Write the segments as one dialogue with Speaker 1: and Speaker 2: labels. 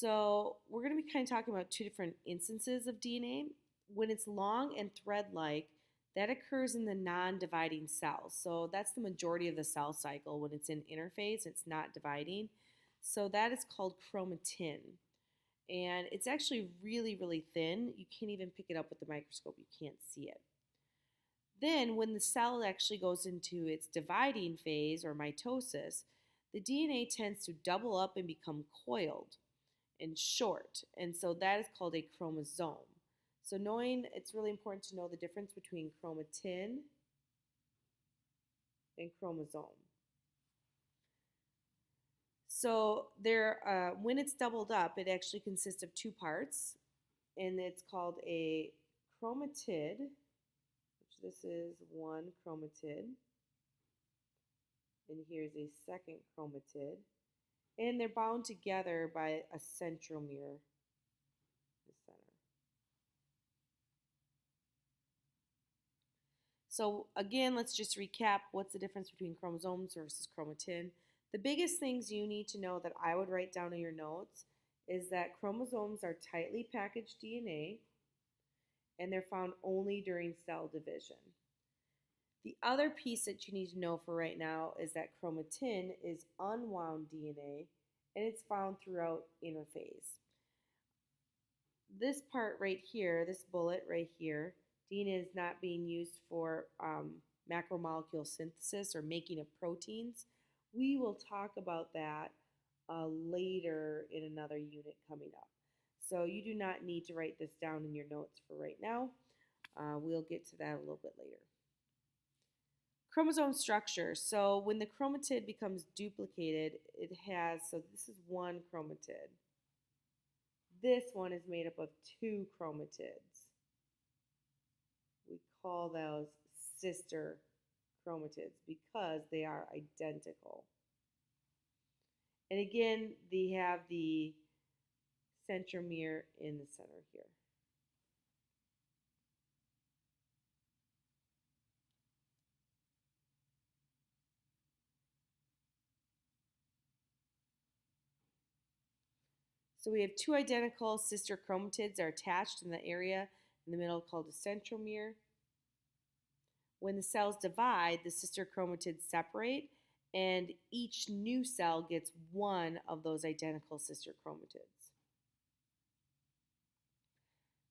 Speaker 1: So we're going to be kind of talking about two different instances of DNA. When it's long and thread-like, that occurs in the non-dividing cells. So that's the majority of the cell cycle. When it's in interphase, it's not dividing. So that is called chromatin. And it's actually really, really thin. You can't even pick it up with the microscope. You can't see it. Then when the cell actually goes into its dividing phase or mitosis, the DNA tends to double up and become coiled and short. And so that is called a chromosome. So it's really important to know the difference between chromatin and chromosome. So when it's doubled up, it actually consists of two parts, and it's called a chromatid, which this is one chromatid, and here's a second chromatid, and they're bound together by a centromere in the center. So again, let's just recap what's the difference between chromosomes versus chromatin. The biggest things you need to know that I would write down in your notes is that chromosomes are tightly packaged DNA and they're found only during cell division. The other piece that you need to know for right now is that chromatin is unwound DNA and it's found throughout interphase. This part right here, this bullet right here, DNA is not being used for macromolecule synthesis or making of proteins. We will talk about that later in another unit coming up. So you do not need to write this down in your notes for right now. We'll get to that a little bit later. Chromosome structure. So when the chromatid becomes duplicated, so this is one chromatid. This one is made up of two chromatids. We call those sister chromatids because they are identical. And again, they have the centromere in the center here. So we have two identical sister chromatids that are attached in the area in the middle called a centromere. When the cells divide, the sister chromatids separate, and each new cell gets one of those identical sister chromatids.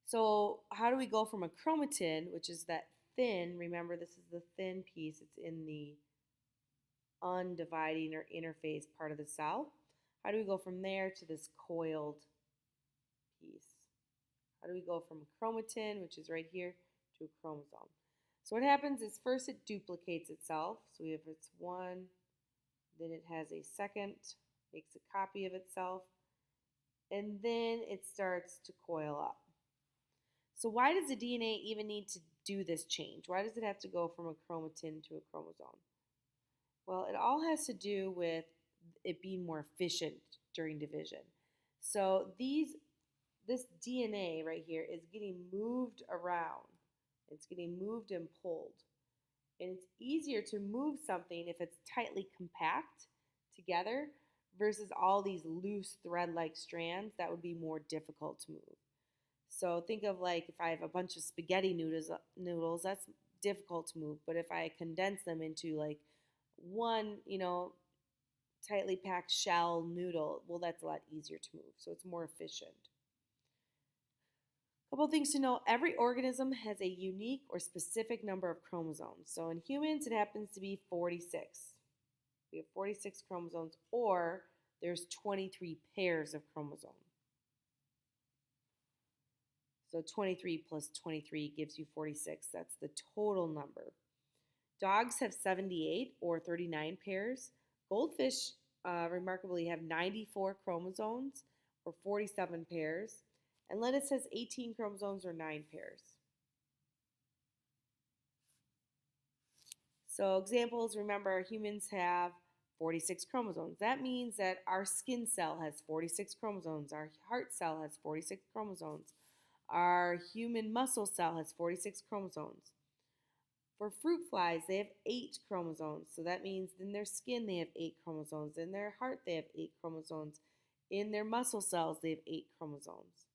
Speaker 1: So how do we go from a chromatin, which is that thin, remember this is the thin piece, it's in the undividing or interphase part of the cell. How do we go from there to this coiled piece? How do we go from a chromatin, which is right here, to a chromosome? So what happens is first it duplicates itself. So we have its one, then it has a second, makes a copy of itself, and then it starts to coil up. So why does the DNA even need to do this change? Why does it have to go from a chromatin to a chromosome? Well, it all has to do with it being more efficient during division. So this DNA right here is getting moved around. It's getting moved and pulled. And it's easier to move something if it's tightly compact together versus all these loose thread-like strands that would be more difficult to move. So think of like if I have a bunch of spaghetti noodles, that's difficult to move. But if I condense them into like one, tightly packed shell noodle, well, that's a lot easier to move. So it's more efficient. A couple of things to know. Every organism has a unique or specific number of chromosomes. So in humans, it happens to be 46. We have 46 chromosomes, or there's 23 pairs of chromosomes. So 23 plus 23 gives you 46. That's the total number. Dogs have 78 or 39 pairs. Goldfish remarkably have 94 chromosomes or 47 pairs. And lettuce has 18 chromosomes or 9 pairs. So examples, remember humans have 46 chromosomes. That means that our skin cell has 46 chromosomes. Our heart cell has 46 chromosomes. Our human muscle cell has 46 chromosomes. For fruit flies, they have 8 chromosomes. So that means in their skin they have 8 chromosomes. In their heart they have 8 chromosomes. In their muscle cells, they have 8 chromosomes.